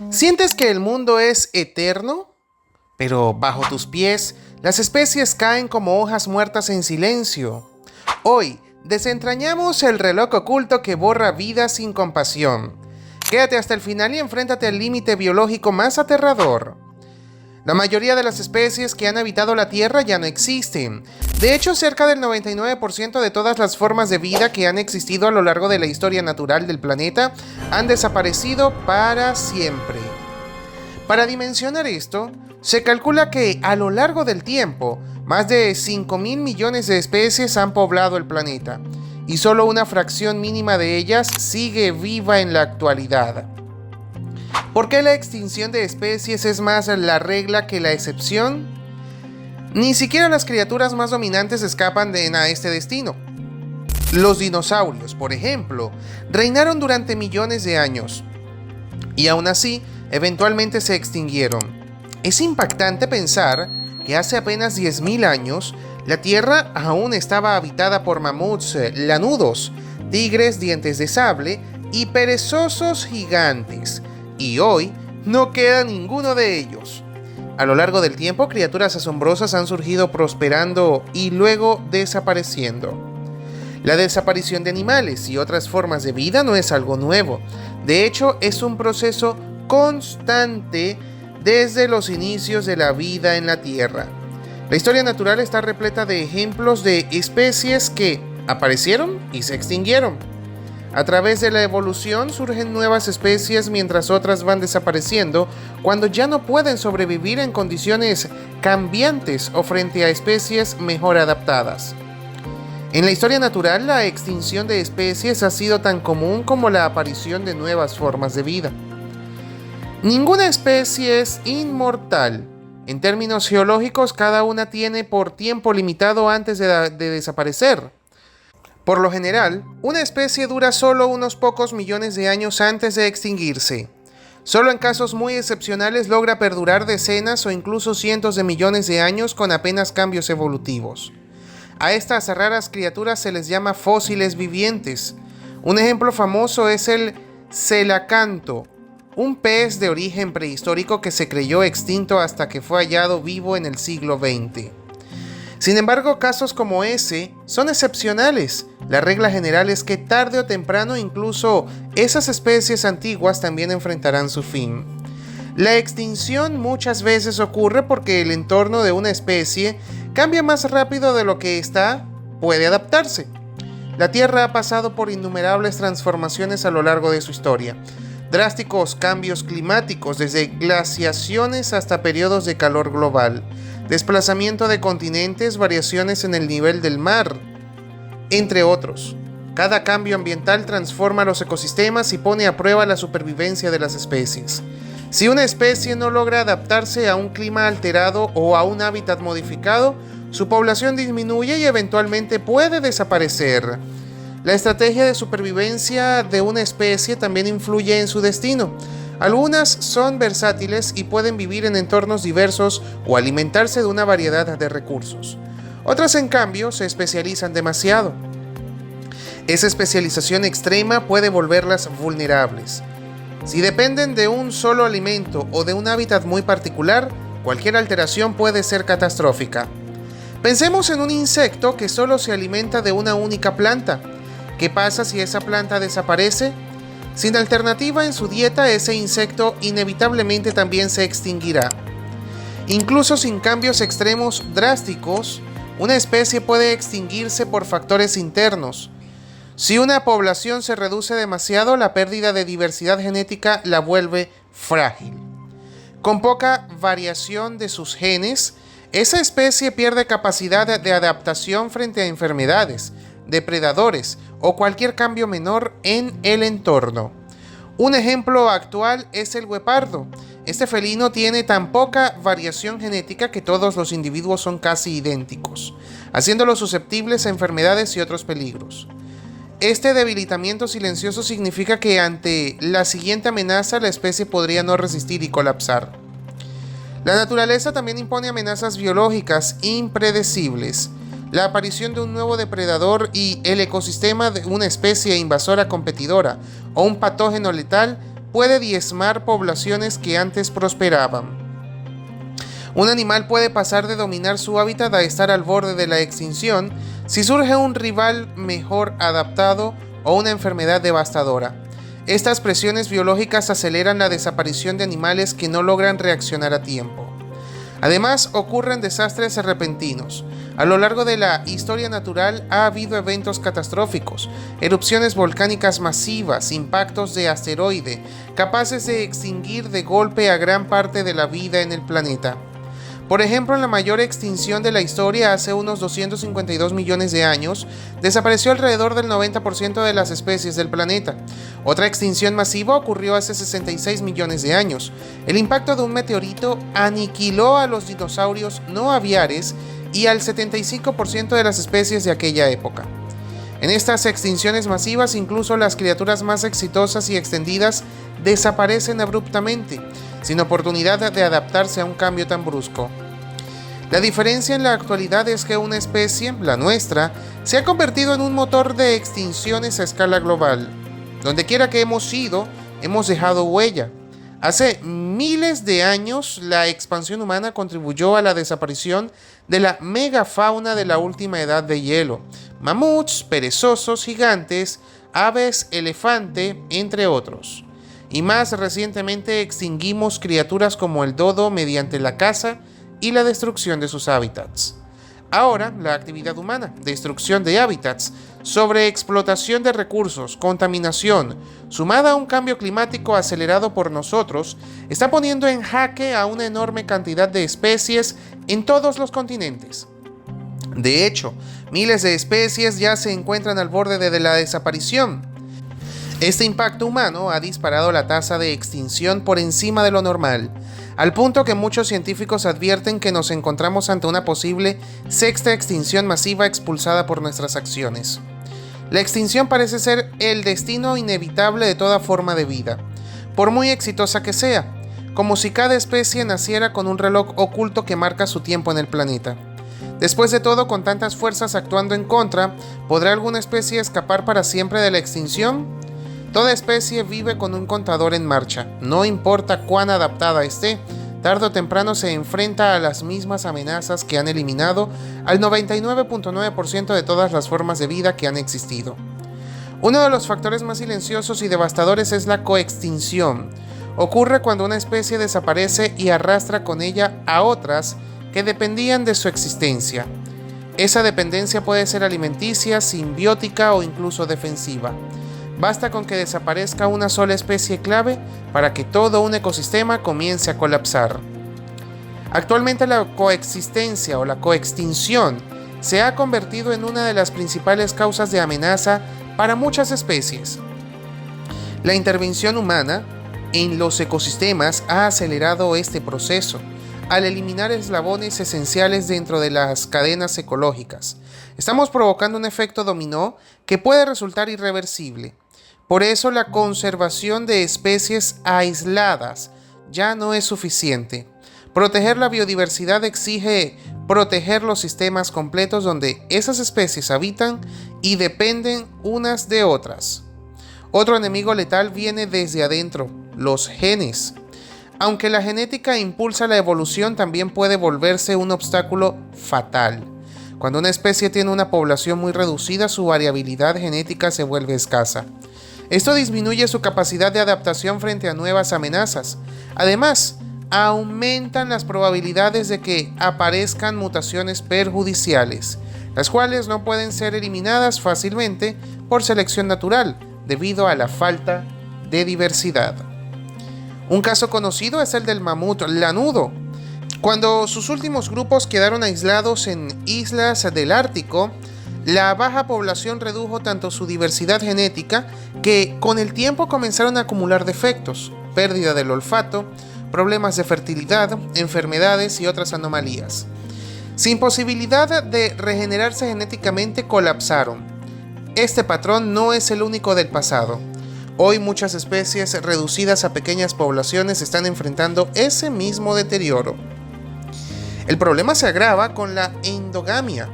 ¿Sientes que el mundo es eterno? Pero bajo tus pies, las especies caen como hojas muertas en silencio. Hoy, desentrañamos el reloj oculto que borra vidas sin compasión. Quédate hasta el final y enfréntate al límite biológico más aterrador. La mayoría de las especies que han habitado la Tierra ya no existen. De hecho, cerca del 99% de todas las formas de vida que han existido a lo largo de la historia natural del planeta han desaparecido para siempre. Para dimensionar esto, se calcula que a lo largo del tiempo, más de 5.000 millones de especies han poblado el planeta, y solo una fracción mínima de ellas sigue viva en la actualidad. ¿Por qué la extinción de especies es más la regla que la excepción? Ni siquiera las criaturas más dominantes escapan a este destino. Los dinosaurios, por ejemplo, reinaron durante millones de años, y aún así, eventualmente se extinguieron. Es impactante pensar que hace apenas 10.000 años, la Tierra aún estaba habitada por mamuts lanudos, tigres dientes de sable y perezosos gigantes, y hoy no queda ninguno de ellos. A lo largo del tiempo, criaturas asombrosas han surgido prosperando y luego desapareciendo. La desaparición de animales y otras formas de vida no es algo nuevo. De hecho, es un proceso constante desde los inicios de la vida en la Tierra. La historia natural está repleta de ejemplos de especies que aparecieron y se extinguieron. A través de la evolución surgen nuevas especies mientras otras van desapareciendo cuando ya no pueden sobrevivir en condiciones cambiantes o frente a especies mejor adaptadas. En la historia natural, la extinción de especies ha sido tan común como la aparición de nuevas formas de vida. Ninguna especie es inmortal. En términos geológicos, cada una tiene por tiempo limitado antes de desaparecer. Por lo general, una especie dura solo unos pocos millones de años antes de extinguirse. Solo en casos muy excepcionales logra perdurar decenas o incluso cientos de millones de años con apenas cambios evolutivos. A estas raras criaturas se les llama fósiles vivientes. Un ejemplo famoso es el celacanto, un pez de origen prehistórico que se creyó extinto hasta que fue hallado vivo en el siglo XX. Sin embargo, casos como ese son excepcionales. La regla general es que tarde o temprano incluso esas especies antiguas también enfrentarán su fin. La extinción muchas veces ocurre porque el entorno de una especie cambia más rápido de lo que ésta puede adaptarse. La Tierra ha pasado por innumerables transformaciones a lo largo de su historia. Drásticos cambios climáticos, desde glaciaciones hasta periodos de calor global, desplazamiento de continentes, variaciones en el nivel del mar, entre otros. Cada cambio ambiental transforma los ecosistemas y pone a prueba la supervivencia de las especies. Si una especie no logra adaptarse a un clima alterado o a un hábitat modificado, su población disminuye y eventualmente puede desaparecer. La estrategia de supervivencia de una especie también influye en su destino. Algunas son versátiles y pueden vivir en entornos diversos o alimentarse de una variedad de recursos. Otras, en cambio, se especializan demasiado. Esa especialización extrema puede volverlas vulnerables. Si dependen de un solo alimento o de un hábitat muy particular, cualquier alteración puede ser catastrófica. Pensemos en un insecto que solo se alimenta de una única planta. ¿Qué pasa si esa planta desaparece? Sin alternativa en su dieta, ese insecto inevitablemente también se extinguirá. Incluso sin cambios extremos drásticos, una especie puede extinguirse por factores internos. Si una población se reduce demasiado, la pérdida de diversidad genética la vuelve frágil. Con poca variación de sus genes, esa especie pierde capacidad de adaptación frente a enfermedades, depredadores o cualquier cambio menor en el entorno. Un ejemplo actual es el guepardo. Este felino tiene tan poca variación genética que todos los individuos son casi idénticos, haciéndolos susceptibles a enfermedades y otros peligros. Este debilitamiento silencioso significa que ante la siguiente amenaza la especie podría no resistir y colapsar. La naturaleza también impone amenazas biológicas impredecibles. La aparición de un nuevo depredador y el ecosistema de una especie invasora competidora o un patógeno letal puede diezmar poblaciones que antes prosperaban. Un animal puede pasar de dominar su hábitat a estar al borde de la extinción si surge un rival mejor adaptado o una enfermedad devastadora. Estas presiones biológicas aceleran la desaparición de animales que no logran reaccionar a tiempo. Además, ocurren desastres repentinos. A lo largo de la historia natural ha habido eventos catastróficos, erupciones volcánicas masivas, impactos de asteroide, capaces de extinguir de golpe a gran parte de la vida en el planeta. Por ejemplo, en la mayor extinción de la historia hace unos 252 millones de años, desapareció alrededor del 90% de las especies del planeta. Otra extinción masiva ocurrió hace 66 millones de años. El impacto de un meteorito aniquiló a los dinosaurios no aviares y al 75% de las especies de aquella época. En estas extinciones masivas, incluso las criaturas más exitosas y extendidas desaparecen abruptamente, sin oportunidad de adaptarse a un cambio tan brusco. La diferencia en la actualidad es que una especie, la nuestra, se ha convertido en un motor de extinciones a escala global. Donde quiera que hemos ido, hemos dejado huella. Hace miles de años, la expansión humana contribuyó a la desaparición de la megafauna de la última edad de hielo: mamuts, perezosos gigantes, aves, elefante, entre otros. Y más recientemente extinguimos criaturas como el dodo mediante la caza y la destrucción de sus hábitats. Ahora, la actividad humana, destrucción de hábitats, sobreexplotación de recursos, contaminación, sumada a un cambio climático acelerado por nosotros, está poniendo en jaque a una enorme cantidad de especies en todos los continentes. De hecho, miles de especies ya se encuentran al borde de la desaparición. Este impacto humano ha disparado la tasa de extinción por encima de lo normal, al punto que muchos científicos advierten que nos encontramos ante una posible sexta extinción masiva expulsada por nuestras acciones. La extinción parece ser el destino inevitable de toda forma de vida, por muy exitosa que sea, como si cada especie naciera con un reloj oculto que marca su tiempo en el planeta. Después de todo, con tantas fuerzas actuando en contra, ¿podrá alguna especie escapar para siempre de la extinción? Toda especie vive con un contador en marcha. No importa cuán adaptada esté, tarde o temprano se enfrenta a las mismas amenazas que han eliminado al 99.9% de todas las formas de vida que han existido. Uno de los factores más silenciosos y devastadores es la coextinción. Ocurre cuando una especie desaparece y arrastra con ella a otras que dependían de su existencia. Esa dependencia puede ser alimenticia, simbiótica o incluso defensiva. Basta con que desaparezca una sola especie clave para que todo un ecosistema comience a colapsar. Actualmente la coexistencia o la coextinción se ha convertido en una de las principales causas de amenaza para muchas especies. La intervención humana en los ecosistemas ha acelerado este proceso al eliminar eslabones esenciales dentro de las cadenas ecológicas. Estamos provocando un efecto dominó que puede resultar irreversible. Por eso la conservación de especies aisladas ya no es suficiente. Proteger la biodiversidad exige proteger los sistemas completos donde esas especies habitan y dependen unas de otras. Otro enemigo letal viene desde adentro, los genes. Aunque la genética impulsa la evolución, también puede volverse un obstáculo fatal. Cuando una especie tiene una población muy reducida, su variabilidad genética se vuelve escasa. Esto disminuye su capacidad de adaptación frente a nuevas amenazas. Además, aumentan las probabilidades de que aparezcan mutaciones perjudiciales, las cuales no pueden ser eliminadas fácilmente por selección natural, debido a la falta de diversidad. Un caso conocido es el del mamut lanudo. Cuando sus últimos grupos quedaron aislados en islas del Ártico, la baja población redujo tanto su diversidad genética que con el tiempo comenzaron a acumular defectos, pérdida del olfato, problemas de fertilidad, enfermedades y otras anomalías. Sin posibilidad de regenerarse genéticamente, colapsaron. Este patrón no es el único del pasado. Hoy muchas especies reducidas a pequeñas poblaciones están enfrentando ese mismo deterioro. El problema se agrava con la endogamia,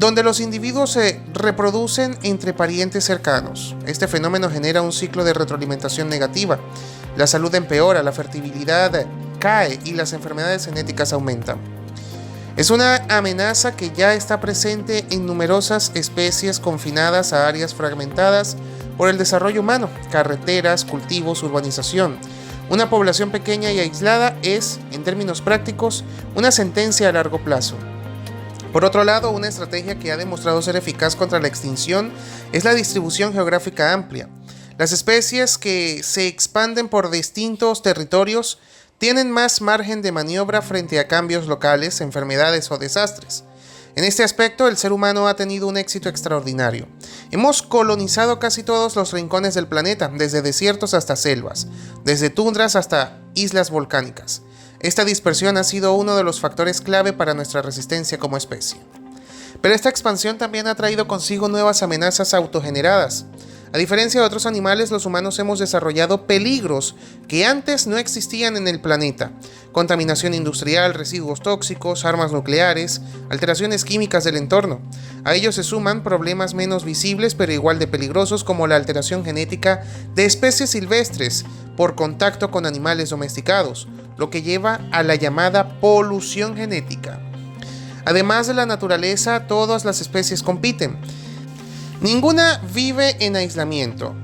donde los individuos se reproducen entre parientes cercanos. Este fenómeno genera un ciclo de retroalimentación negativa. La salud empeora, la fertilidad cae y las enfermedades genéticas aumentan. Es una amenaza que ya está presente en numerosas especies confinadas a áreas fragmentadas por el desarrollo humano, carreteras, cultivos, urbanización. Una población pequeña y aislada es, en términos prácticos, una sentencia a largo plazo. Por otro lado, una estrategia que ha demostrado ser eficaz contra la extinción es la distribución geográfica amplia. Las especies que se expanden por distintos territorios tienen más margen de maniobra frente a cambios locales, enfermedades o desastres. En este aspecto, el ser humano ha tenido un éxito extraordinario. Hemos colonizado casi todos los rincones del planeta, desde desiertos hasta selvas, desde tundras hasta islas volcánicas. Esta dispersión ha sido uno de los factores clave para nuestra resistencia como especie. Pero esta expansión también ha traído consigo nuevas amenazas autogeneradas. A diferencia de otros animales, los humanos hemos desarrollado peligros que antes no existían en el planeta. Contaminación industrial, residuos tóxicos, armas nucleares, alteraciones químicas del entorno. A ello se suman problemas menos visibles pero igual de peligrosos, como la alteración genética de especies silvestres por contacto con animales domesticados, lo que lleva a la llamada polución genética. Además de la naturaleza, todas las especies compiten. Ninguna vive en aislamiento.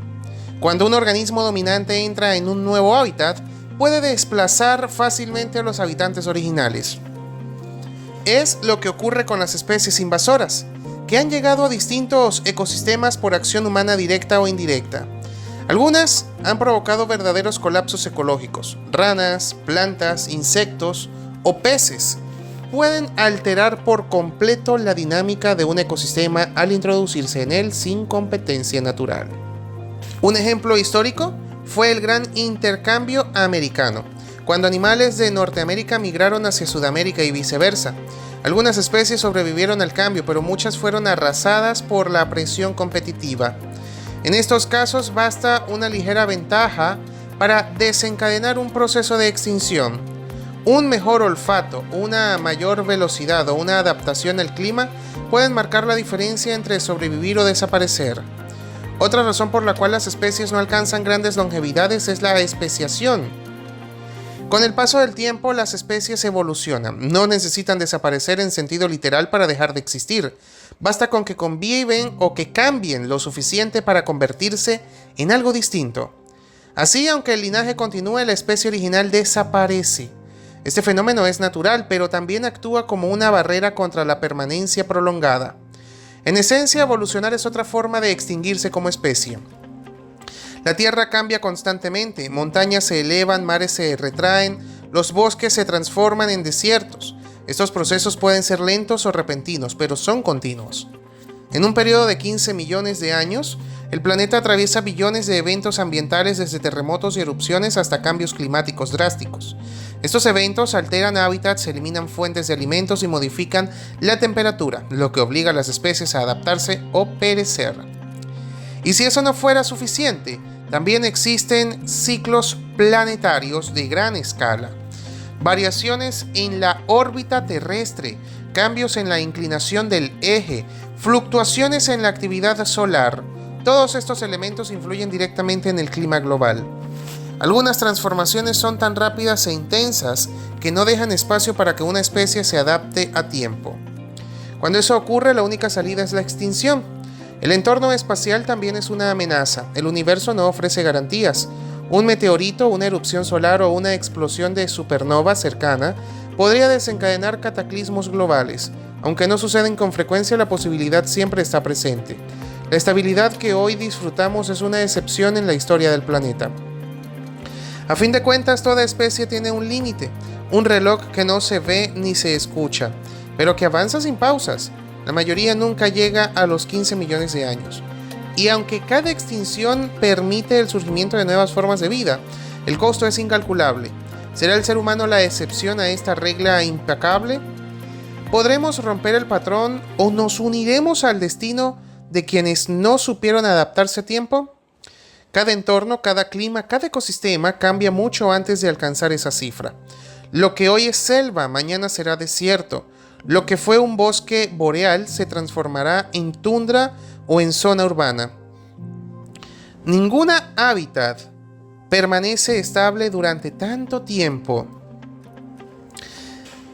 Cuando un organismo dominante entra en un nuevo hábitat, puede desplazar fácilmente a los habitantes originales. Es lo que ocurre con las especies invasoras, que han llegado a distintos ecosistemas por acción humana directa o indirecta. Algunas han provocado verdaderos colapsos ecológicos. Ranas, plantas, insectos o peces pueden alterar por completo la dinámica de un ecosistema al introducirse en él sin competencia natural. Un ejemplo histórico fue el gran intercambio americano, cuando animales de Norteamérica migraron hacia Sudamérica y viceversa. Algunas especies sobrevivieron al cambio, pero muchas fueron arrasadas por la presión competitiva. En estos casos basta una ligera ventaja para desencadenar un proceso de extinción. Un mejor olfato, una mayor velocidad o una adaptación al clima pueden marcar la diferencia entre sobrevivir o desaparecer. Otra razón por la cual las especies no alcanzan grandes longevidades es la especiación. Con el paso del tiempo, las especies evolucionan. No necesitan desaparecer en sentido literal para dejar de existir. Basta con que conviven o que cambien lo suficiente para convertirse en algo distinto. Así, aunque el linaje continúe, la especie original desaparece. Este fenómeno es natural, pero también actúa como una barrera contra la permanencia prolongada. En esencia, evolucionar es otra forma de extinguirse como especie. La Tierra cambia constantemente, montañas se elevan, mares se retraen, los bosques se transforman en desiertos. Estos procesos pueden ser lentos o repentinos, pero son continuos. En un periodo de 15 millones de años, el planeta atraviesa billones de eventos ambientales, desde terremotos y erupciones hasta cambios climáticos drásticos. Estos eventos alteran hábitats, eliminan fuentes de alimentos y modifican la temperatura, lo que obliga a las especies a adaptarse o perecer. Y si eso no fuera suficiente, también existen ciclos planetarios de gran escala. Variaciones en la órbita terrestre, cambios en la inclinación del eje, fluctuaciones en la actividad solar. Todos estos elementos influyen directamente en el clima global. Algunas transformaciones son tan rápidas e intensas que no dejan espacio para que una especie se adapte a tiempo. Cuando eso ocurre, la única salida es la extinción. El entorno espacial también es una amenaza. El universo no ofrece garantías. Un meteorito, una erupción solar o una explosión de supernova cercana podría desencadenar cataclismos globales. Aunque no suceden con frecuencia, la posibilidad siempre está presente. La estabilidad que hoy disfrutamos es una excepción en la historia del planeta. A fin de cuentas, toda especie tiene un límite, un reloj que no se ve ni se escucha, pero que avanza sin pausas. La mayoría nunca llega a los 15 millones de años. Y aunque cada extinción permite el surgimiento de nuevas formas de vida, el costo es incalculable. ¿Será el ser humano la excepción a esta regla implacable? ¿Podremos romper el patrón o nos uniremos al destino de quienes no supieron adaptarse a tiempo? Cada entorno, cada clima, cada ecosistema cambia mucho antes de alcanzar esa cifra. Lo que hoy es selva, mañana será desierto. Lo que fue un bosque boreal se transformará en tundra o en zona urbana. Ninguna hábitat permanece estable durante tanto tiempo.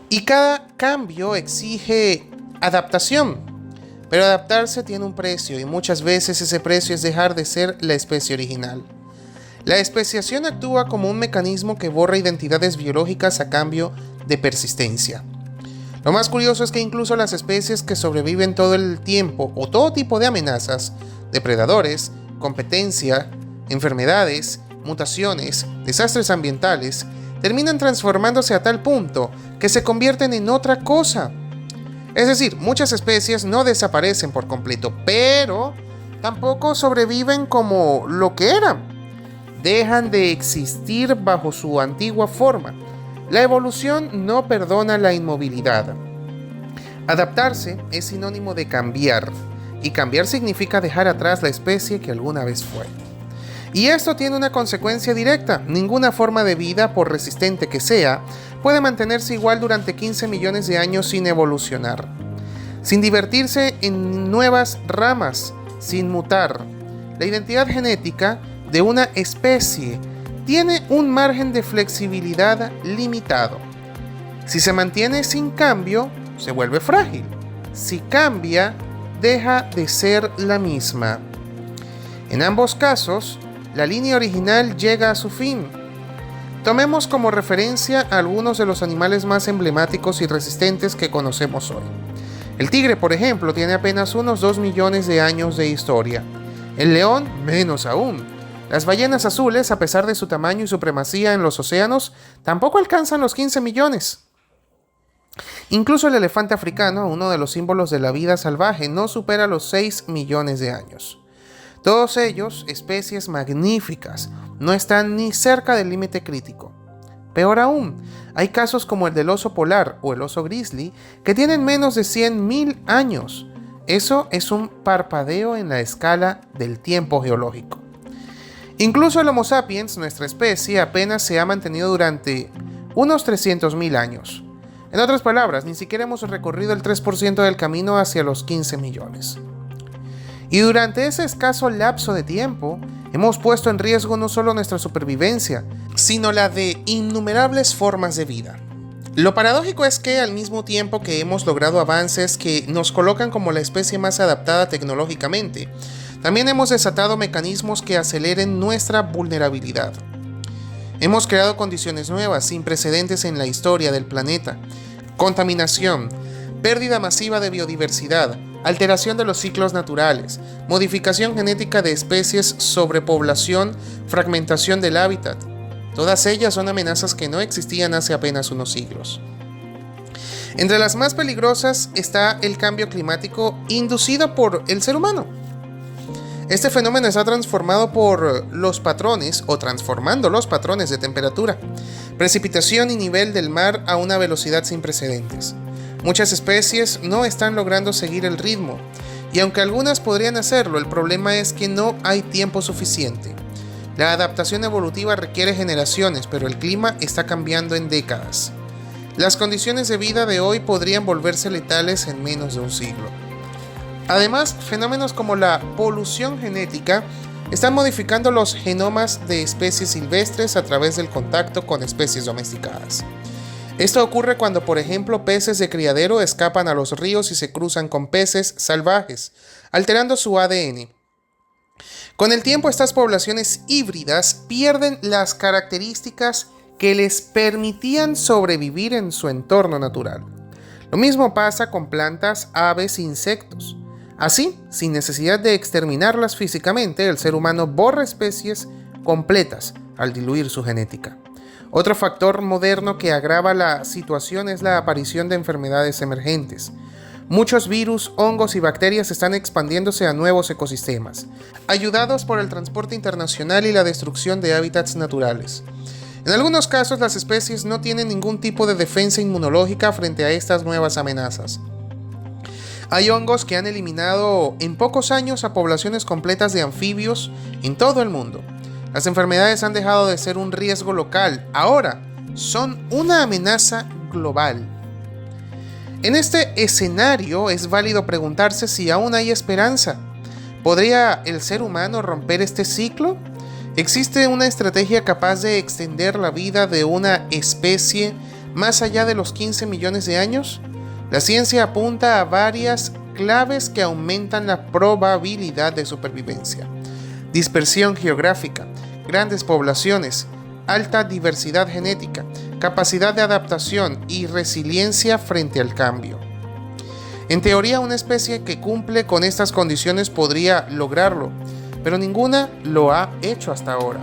Y cada cambio exige adaptación. Pero adaptarse tiene un precio y muchas veces ese precio es dejar de ser la especie original. La especiación actúa como un mecanismo que borra identidades biológicas a cambio de persistencia. Lo más curioso es que incluso las especies que sobreviven todo el tiempo o todo tipo de amenazas, depredadores, competencia, enfermedades, mutaciones, desastres ambientales, terminan transformándose a tal punto que se convierten en otra cosa. Es decir, muchas especies no desaparecen por completo, pero tampoco sobreviven como lo que eran. Dejan de existir bajo su antigua forma. La evolución no perdona la inmovilidad. Adaptarse es sinónimo de cambiar, y cambiar significa dejar atrás la especie que alguna vez fue. Y esto tiene una consecuencia directa. Ninguna forma de vida, por resistente que sea, puede mantenerse igual durante 15 millones de años sin evolucionar, sin divertirse en nuevas ramas, sin mutar. La identidad genética de una especie tiene un margen de flexibilidad limitado. Si se mantiene sin cambio, se vuelve frágil. Si cambia, deja de ser la misma. En ambos casos, la línea original llega a su fin. Tomemos como referencia a algunos de los animales más emblemáticos y resistentes que conocemos hoy. El tigre, por ejemplo, tiene apenas unos 2 millones de años de historia. El león, menos aún. Las ballenas azules, a pesar de su tamaño y supremacía en los océanos, tampoco alcanzan los 15 millones. Incluso el elefante africano, uno de los símbolos de la vida salvaje, no supera los 6 millones de años. Todos ellos, especies magníficas, no están ni cerca del límite crítico. Peor aún, hay casos como el del oso polar o el oso grizzly que tienen menos de 100.000 años. Eso es un parpadeo en la escala del tiempo geológico. Incluso el Homo sapiens, nuestra especie, apenas se ha mantenido durante unos 300.000 años. En otras palabras, ni siquiera hemos recorrido el 3% del camino hacia los 15 millones. Y durante ese escaso lapso de tiempo, hemos puesto en riesgo no solo nuestra supervivencia, sino la de innumerables formas de vida. Lo paradójico es que al mismo tiempo que hemos logrado avances que nos colocan como la especie más adaptada tecnológicamente, también hemos desatado mecanismos que aceleren nuestra vulnerabilidad. Hemos creado condiciones nuevas, sin precedentes en la historia del planeta. Contaminación, pérdida masiva de biodiversidad, alteración de los ciclos naturales, modificación genética de especies, sobrepoblación, fragmentación del hábitat. Todas ellas son amenazas que no existían hace apenas unos siglos. Entre las más peligrosas está el cambio climático inducido por el ser humano. Este fenómeno está transformando los patrones de temperatura, precipitación y nivel del mar a una velocidad sin precedentes. Muchas especies no están logrando seguir el ritmo, y aunque algunas podrían hacerlo, el problema es que no hay tiempo suficiente. La adaptación evolutiva requiere generaciones, pero el clima está cambiando en décadas. Las condiciones de vida de hoy podrían volverse letales en menos de un siglo. Además, fenómenos como la polución genética están modificando los genomas de especies silvestres a través del contacto con especies domesticadas. Esto ocurre cuando, por ejemplo, peces de criadero escapan a los ríos y se cruzan con peces salvajes, alterando su ADN. Con el tiempo, estas poblaciones híbridas pierden las características que les permitían sobrevivir en su entorno natural. Lo mismo pasa con plantas, aves e insectos. Así, sin necesidad de exterminarlas físicamente, el ser humano borra especies completas al diluir su genética. Otro factor moderno que agrava la situación es la aparición de enfermedades emergentes. Muchos virus, hongos y bacterias están expandiéndose a nuevos ecosistemas, ayudados por el transporte internacional y la destrucción de hábitats naturales. En algunos casos, las especies no tienen ningún tipo de defensa inmunológica frente a estas nuevas amenazas. Hay hongos que han eliminado en pocos años a poblaciones completas de anfibios en todo el mundo. Las enfermedades han dejado de ser un riesgo local, ahora son una amenaza global. En este escenario es válido preguntarse si aún hay esperanza. ¿Podría el ser humano romper este ciclo? ¿Existe una estrategia capaz de extender la vida de una especie más allá de los 15 millones de años? La ciencia apunta a varias claves que aumentan la probabilidad de supervivencia. Dispersión geográfica, grandes poblaciones, alta diversidad genética, capacidad de adaptación y resiliencia frente al cambio. En teoría, una especie que cumple con estas condiciones podría lograrlo, pero ninguna lo ha hecho hasta ahora.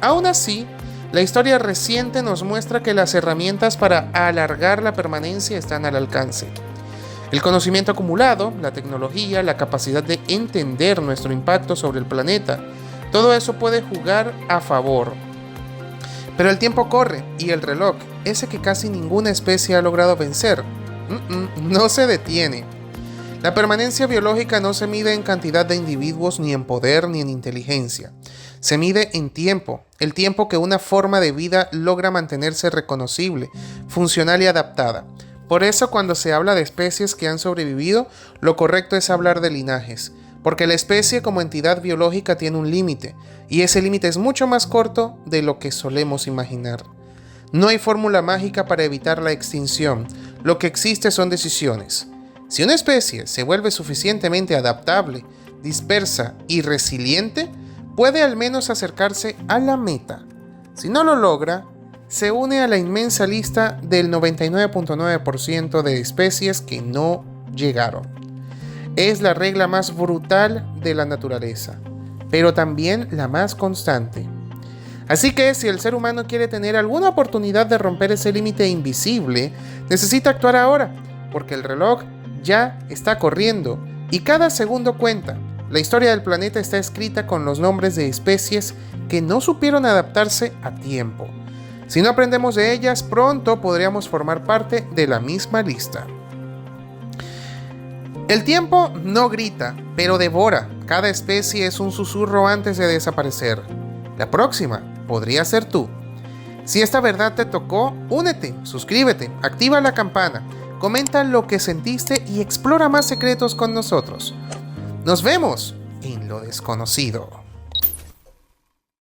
Aún así, la historia reciente nos muestra que las herramientas para alargar la permanencia están al alcance. El conocimiento acumulado, la tecnología, la capacidad de entender nuestro impacto sobre el planeta, todo eso puede jugar a favor. Pero el tiempo corre y el reloj, ese que casi ninguna especie ha logrado vencer, no se detiene. La permanencia biológica no se mide en cantidad de individuos, ni en poder, ni en inteligencia. Se mide en tiempo, el tiempo que una forma de vida logra mantenerse reconocible, funcional y adaptada. Por eso, cuando se habla de especies que han sobrevivido, lo correcto es hablar de linajes, porque la especie como entidad biológica tiene un límite, y ese límite es mucho más corto de lo que solemos imaginar. No hay fórmula mágica para evitar la extinción, lo que existe son decisiones. Si una especie se vuelve suficientemente adaptable, dispersa y resiliente, puede al menos acercarse a la meta. Si no lo logra, se une a la inmensa lista del 99.9% de especies que no llegaron. Es la regla más brutal de la naturaleza, pero también la más constante. Así que si el ser humano quiere tener alguna oportunidad de romper ese límite invisible, necesita actuar ahora, porque el reloj ya está corriendo y cada segundo cuenta. La historia del planeta está escrita con los nombres de especies que no supieron adaptarse a tiempo. Si no aprendemos de ellas, pronto podríamos formar parte de la misma lista. El tiempo no grita, pero devora. Cada especie es un susurro antes de desaparecer. La próxima podría ser tú. Si esta verdad te tocó, únete, suscríbete, activa la campana, comenta lo que sentiste y explora más secretos con nosotros. Nos vemos en lo desconocido.